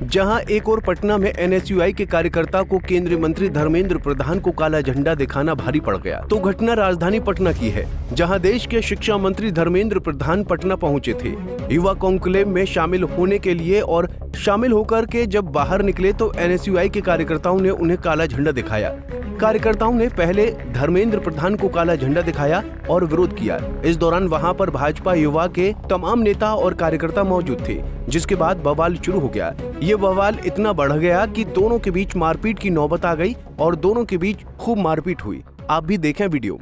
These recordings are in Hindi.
जहां एक और पटना में एनएसयूआई के कार्यकर्ता को केंद्रीय मंत्री धर्मेंद्र प्रधान को काला झंडा दिखाना भारी पड़ गया, तो घटना राजधानी पटना की है, जहां देश के शिक्षा मंत्री धर्मेंद्र प्रधान पटना पहुंचे थे युवा कॉन्क्लेव में शामिल होने के लिए, और शामिल होकर के जब बाहर निकले तो एनएसयूआई के कार्यकर्ताओं ने उन्हें काला झंडा दिखाया। कार्यकर्ताओं ने पहले धर्मेंद्र प्रधान को काला झंडा दिखाया और विरोध किया। इस दौरान वहां पर भाजपा युवा के तमाम नेता और कार्यकर्ता मौजूद थे, जिसके बाद बवाल शुरू हो गया। ये बवाल इतना बढ़ गया कि दोनों के बीच मारपीट की नौबत आ गई और दोनों के बीच खूब मारपीट हुई। आप भी देखें वीडियो।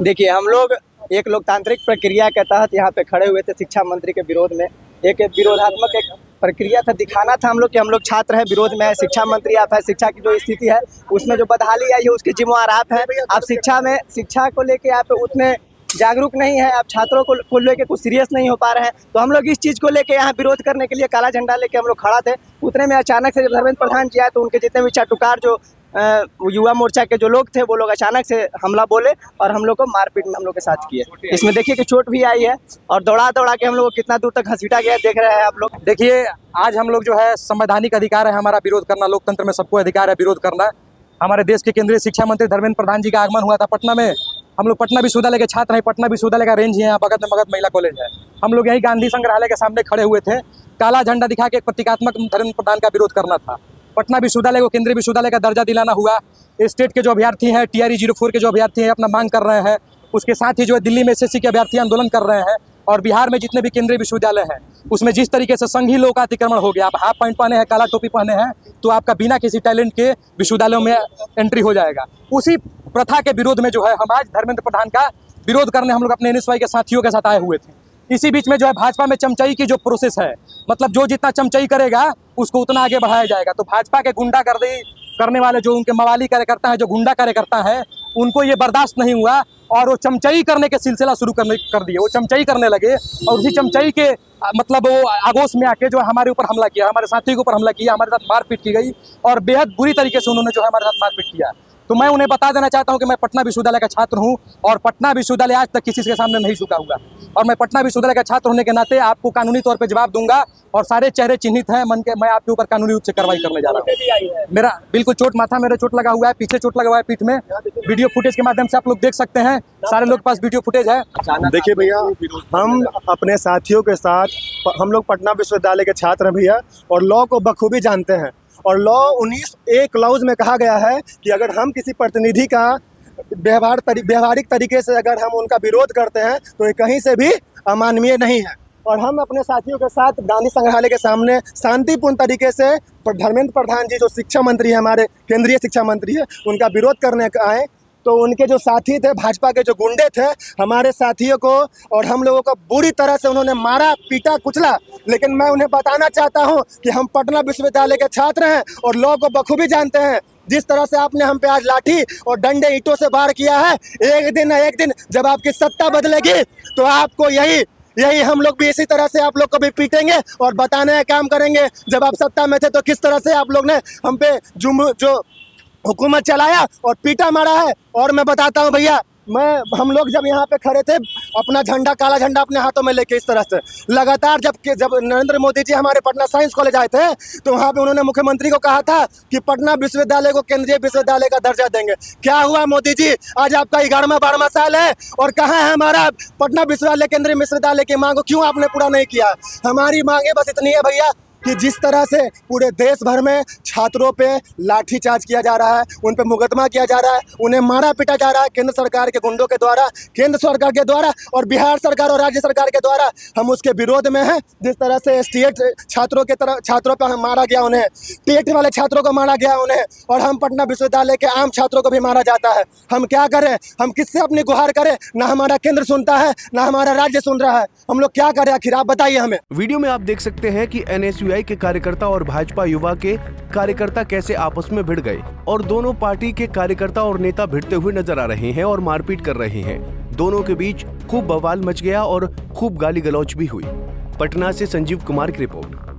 देखिए, हम लोग एक लोकतांत्रिक प्रक्रिया के तहत यहाँ पे खड़े हुए थे शिक्षा मंत्री के विरोध में। एक विरोधात्मक एक प्रक्रिया था, दिखाना था हम लोग कि हम लोग छात्र हैं, विरोध में है, शिक्षा मंत्री आप है, शिक्षा की जो स्थिति है उसमें जो बदहाली आई है उसके जिम्मेवार आप हैं। आप शिक्षा को लेके आप उतने जागरूक नहीं है, आप छात्रों को लेके कुछ सीरियस नहीं हो पा रहे हैं। तो हम लोग इस चीज़ को लेके यहाँ विरोध करने के लिए काला झंडा लेके हम लोग खड़ा थे। उतने में अचानक से जब धर्मेंद्र प्रधान जी आए तो उनके जितने भी चाटुकार जो युवा मोर्चा के जो लोग थे वो लोग अचानक से हमला बोले और हम लोग को मारपीट में हम लोग के साथ किए। इसमें देखिए कि चोट भी आई है और दौड़ा के हम लोग को कितना दूर तक घसीटा गया, देख रहे हैं आप लोग। देखिए, आज हम लोग जो है संवैधानिक अधिकार है हमारा विरोध करना, लोकतंत्र में सबको अधिकार है विरोध करना। हमारे देश के केंद्रीय शिक्षा मंत्री धर्मेंद्र प्रधान जी का आगमन हुआ था पटना में। हम लोग पटना विश्वविद्यालय के छात्र हैं, पटना विश्वविद्यालय का रेंज है, यहाँ बगल में मगध महिला कॉलेज है। हम लोग यही गांधी संग्रहालय के सामने खड़े हुए थे, काला झंडा दिखा के एक प्रतीकात्मक धर्मेंद्र प्रधान का विरोध करना था। पटना विश्वविद्यालय को केंद्रीय विश्वविद्यालय का दर्जा दिलाना हुआ। स्टेट के जो अभ्यर्थी हैं, TRE 04 के जो अभ्यर्थी हैं अपना मांग कर रहे हैं। उसके साथ ही जो है दिल्ली में SSC के अभ्यर्थी आंदोलन कर रहे हैं। और बिहार में जितने भी केंद्रीय विश्वविद्यालय हैं उसमें जिस तरीके से संघीय लोक अतिक्रमण हो गया, आप हाफ पैंट पहने हैं, काला टोपी पहने हैं तो आपका बिना किसी टैलेंट के विश्वविद्यालयों में एंट्री हो जाएगा। उसी प्रथा के विरोध में जो है हम आज धर्मेंद्र प्रधान का विरोध करने हम लोग अपने NSY के साथियों के साथ आए हुए थे। इसी बीच में जो है भाजपा में चमचाई की जो प्रोसेस है, मतलब जो जितना चमचाई करेगा उसको उतना आगे बढ़ाया जाएगा। तो भाजपा के गुंडागर्दी करने वाले जो उनके मवाली कार्यकर्ता हैं, जो गुंडा कार्यकर्ता हैं, उनको ये बर्दाश्त नहीं हुआ और वो चमचाई करने के सिलसिला शुरू कर दिए। वो चमचाई करने लगे और उसी चमचाई के मतलब वो आगोश में आके जो हमारे ऊपर हमला किया, हमारे साथी के ऊपर हमला किया, हमारे साथ मारपीट की गई और बेहद बुरी तरीके से उन्होंने जो है हमारे साथ मारपीट किया। तो मैं उन्हें बता देना चाहता हूं कि मैं पटना विश्वविद्यालय का छात्र हूं और पटना विश्वविद्यालय आज तक किसी के सामने नहीं झुका हुआ और मैं पटना विश्वविद्यालय का छात्र होने के नाते आपको कानूनी तौर पे जवाब दूंगा और सारे चेहरे चिन्हित हैं मन के। मैं आपके ऊपर कानूनी रूप से कार्रवाई करने जा रहा हूँ। मेरा बिल्कुल चोट, माथा मेरा चोट लगा हुआ है, पीछे चोट लगा हुआ है पीठ में। वीडियो फुटेज के माध्यम से आप लोग देख सकते हैं, सारे लोग के पास वीडियो फुटेज है। देखिए भैया, हम अपने साथियों के साथ हम लोग पटना विश्वविद्यालय के छात्र हैं भैया और लॉ को बखूबी जानते हैं। और लॉ 19A क्लॉज में कहा गया है कि अगर हम किसी प्रतिनिधि का व्यवहारिक तरीके से अगर हम उनका विरोध करते हैं तो ये कहीं से भी अमानवीय नहीं है। और हम अपने साथियों के साथ गांधी संग्रहालय के सामने शांतिपूर्ण तरीके से धर्मेंद्र प्रधान जी जो शिक्षा मंत्री है, हमारे केंद्रीय शिक्षा मंत्री है, उनका विरोध करने आए। तो उनके जो साथी थे, भाजपा के जो गुंडे थे, हमारे साथियों को और हम लोगों को बुरी तरह से उन्होंने मारा, पीटा, कुचला। लेकिन मैं उन्हें बताना चाहता हूं कि हम पटना विश्वविद्यालय के छात्र हैं और लॉ को बखूबी जानते हैं। जिस तरह से आपने हम पे आज लाठी और डंडे ईंटों से वार किया है, एक दिन जब आपकी सत्ता बदलेगी तो आपको यही हम लोग भी इसी तरह से आप लोग को भी पीटेंगे और बताने का काम करेंगे। जब आप सत्ता में थे तो किस तरह से आप लोग ने हम पे जो हुकूमत चलाया और पीटा मारा है। और मैं बताता हूँ भैया, हम लोग जब यहाँ पे खड़े थे अपना झंडा, काला झंडा अपने हाथों में लेके इस तरह से लगातार जब नरेंद्र मोदी जी हमारे पटना साइंस कॉलेज आए थे तो वहाँ पे उन्होंने मुख्यमंत्री को कहा था कि पटना विश्वविद्यालय को केंद्रीय विश्वविद्यालय का दर्जा देंगे। क्या हुआ मोदी जी? आज आपका 11वां साल है और कहाँ है हमारा पटना विश्वविद्यालय केंद्रीय विश्वविद्यालय की मांग को क्यों आपने पूरा नहीं किया? हमारी मांगे बस इतनी है भैया कि जिस तरह से पूरे देश भर में छात्रों पे लाठीचार्ज किया जा रहा है, उन पे मुकदमा किया जा रहा है, उन्हें मारा पीटा जा रहा है केंद्र सरकार के गुंडों के द्वारा, केंद्र सरकार के द्वारा और बिहार सरकार और राज्य सरकार के द्वारा, हम उसके विरोध में हैं। जिस तरह से स्टेट छात्रों पर मारा गया, उन्हें टेट वाले छात्रों को मारा गया उन्हें, और हम पटना विश्वविद्यालय के आम छात्रों को भी मारा जाता है। हम क्या करें? हम किससे अपनी गुहार करें? ना हमारा केंद्र सुनता है, ना हमारा राज्य सुन रहा है। हम लोग क्या करें आखिर? आप बताइए हमें। वीडियो में आप देख सकते हैं कि NSU एनएसयूआई के कार्यकर्ता और भाजपा युवा के कार्यकर्ता कैसे आपस में भिड़ गए और दोनों पार्टी के कार्यकर्ता और नेता भिड़ते हुए नजर आ रहे हैं और मारपीट कर रहे हैं। दोनों के बीच खूब बवाल मच गया और खूब गाली गलौज भी हुई। पटना से संजीव कुमार की रिपोर्ट।